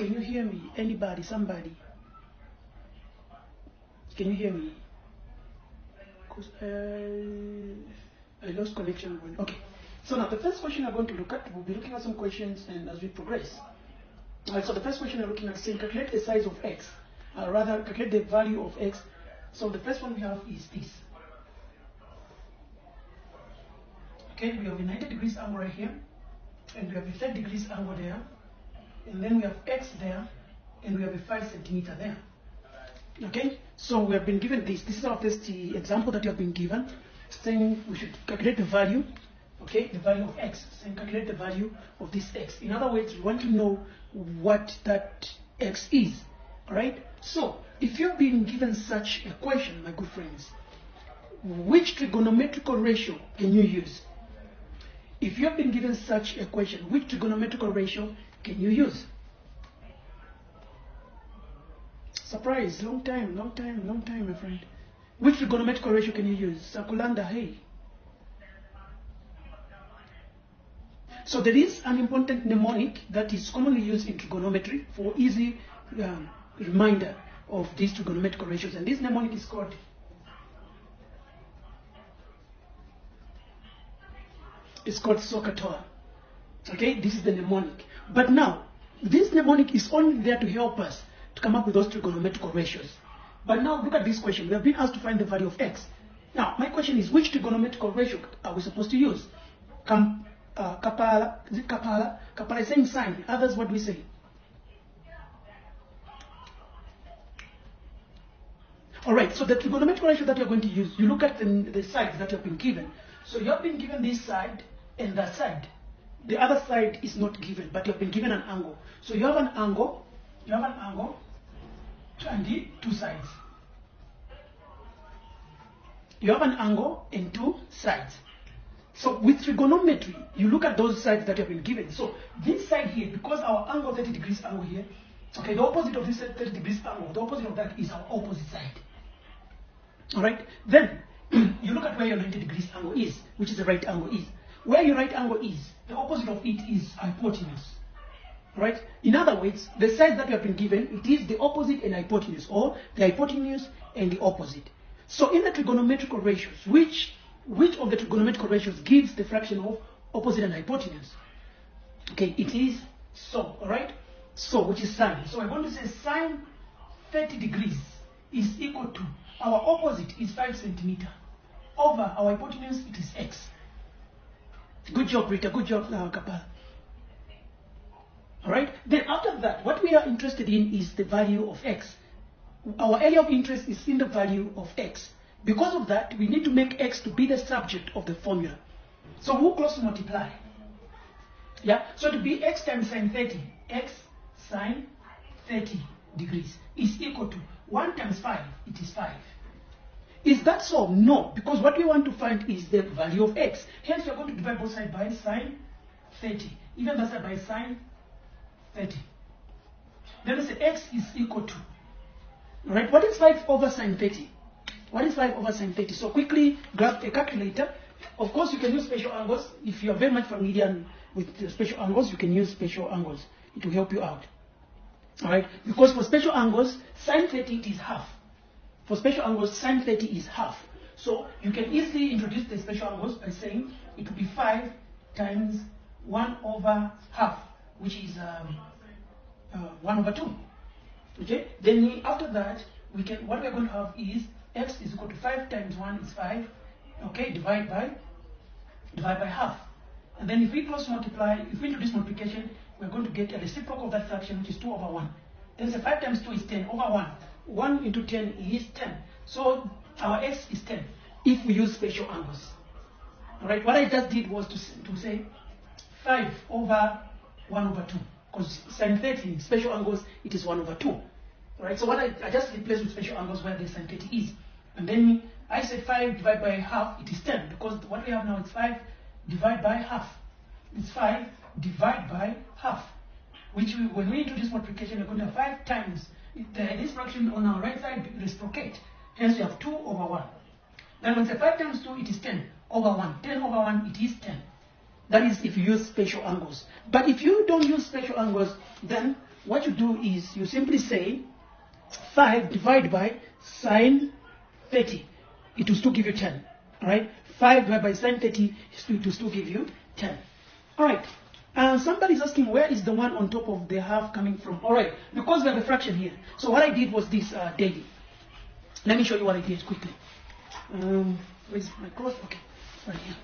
Can you hear me? Anybody? Somebody? Can you hear me? Because I lost connection. Okay. So now the first question I'm going to look at, we'll be looking at some questions and as we progress. Alright, so the first question we're looking at is saying calculate the size of x. Rather, calculate the value of x. So the first one we have is this. Okay, we have a 90 degrees angle right here, and we have a 30 degrees angle there, and then we have x there, and we have a 5 centimeter there. Okay, so we have been given this. This is our first example that you have been given, saying we should calculate the value, okay, the value of x, saying calculate the value of this x. In other words, we want to know what that x is, all right? So, if you've been given such a question, my good friends, which trigonometrical ratio can you use? If you have been given such a question, which trigonometrical ratio can you use? Surprise, long time, my friend. Which trigonometrical ratio can you use? Sakulanda, hey. So there is an important mnemonic that is commonly used in trigonometry for easy reminder of these trigonometrical ratios, and this mnemonic is called SOHCAHTOA. Okay, this is the mnemonic. But now, this mnemonic is only there to help us to come up with those trigonometrical ratios. But now look at this question. We have been asked to find the value of x. Now, my question is, which trigonometrical ratio are we supposed to use? Kapala, is it Kapala? Kapala is saying sine. Others, what do we say? Alright, so the trigonometrical ratio that you're going to use, you look at the sides that you've been given. So you have been given this side and that side. The other side is not given, but you have been given an angle. So you have an angle, and the two sides. You have an angle and two sides. So with trigonometry, you look at those sides that have been given. So this side here, because our angle 30 degrees angle here, okay, the opposite of this 30 degrees angle, the opposite of that is our opposite side. Alright, then you look at where your 90 degrees angle is, which is the right angle is. Where your right angle is, the opposite of it is hypotenuse. Right? In other words, the sides that we have been given, it is the opposite and hypotenuse, or the hypotenuse and the opposite. So in the trigonometrical ratios, which of the trigonometrical ratios gives the fraction of opposite and hypotenuse? Okay, it is so, alright? So, which is sine. So we're going to say sine 30 degrees is equal to, our opposite is 5 centimeter, over our hypotenuse, it is x. Good job, Rita. Good job, Kapal. Alright? Then after that, what we are interested in is the value of x. Our area of interest is in the value of x. Because of that, we need to make x to be the subject of the formula. So we'll cross multiply. Yeah? So to be x times sine 30, x sine 30 degrees is equal to 1 times 5, it is 5. Is that so? No, because what we want to find is the value of x. Hence, we are going to divide both sides by sine 30. Even that side by sine 30. Then we say x is equal to, right? What is 5 over sine 30? What is 5 over sine 30? So quickly grab a calculator. Of course, you can use special angles. If you are very much familiar with the special angles, you can use special angles. It will help you out. Alright? Because for special angles, sine 30 it is half. For special angles, sine 30 is half. So you can easily introduce the special angles by saying it will be 5 times 1 over half, which is 1 over 2. Okay? Then after that, what we are going to have is x is equal to 5 times 1 is 5. Okay? Divide by half. And then if we cross multiply, if we introduce multiplication, we're going to get a reciprocal of that fraction, which is 2 over 1. Then say 5 times 2 is 10 over 1. 1 into 10 is 10. So our x is 10 if we use special angles. Alright, what I just did was to say 5 over 1 over 2. Because sine 30 in special angles, it is 1 over 2. Alright, so what I just replaced with special angles where the sine 30 is. And then I said 5 divided by half, it is 10. Because what we have now is 5 divided by half. It's 5 divided by half. Which when we introduce multiplication, we're going to have 5 times. This fraction on our right side reciprocate. Hence we have 2 over 1. Then when we say 5 times 2, it is 10 over 1. 10 over 1, it is 10. That is if you use special angles. But if you don't use special angles, then what you do is you simply say 5 divided by sine 30. It will still give you 10. Alright? 5 divided by sine 30, it will still give you 10. Alright. Somebody's asking, where is the 1 on top of the half coming from? Alright, because we have a fraction here. So what I did was this daily. Let me show you what I did quickly. Where's my cross? Okay, right here.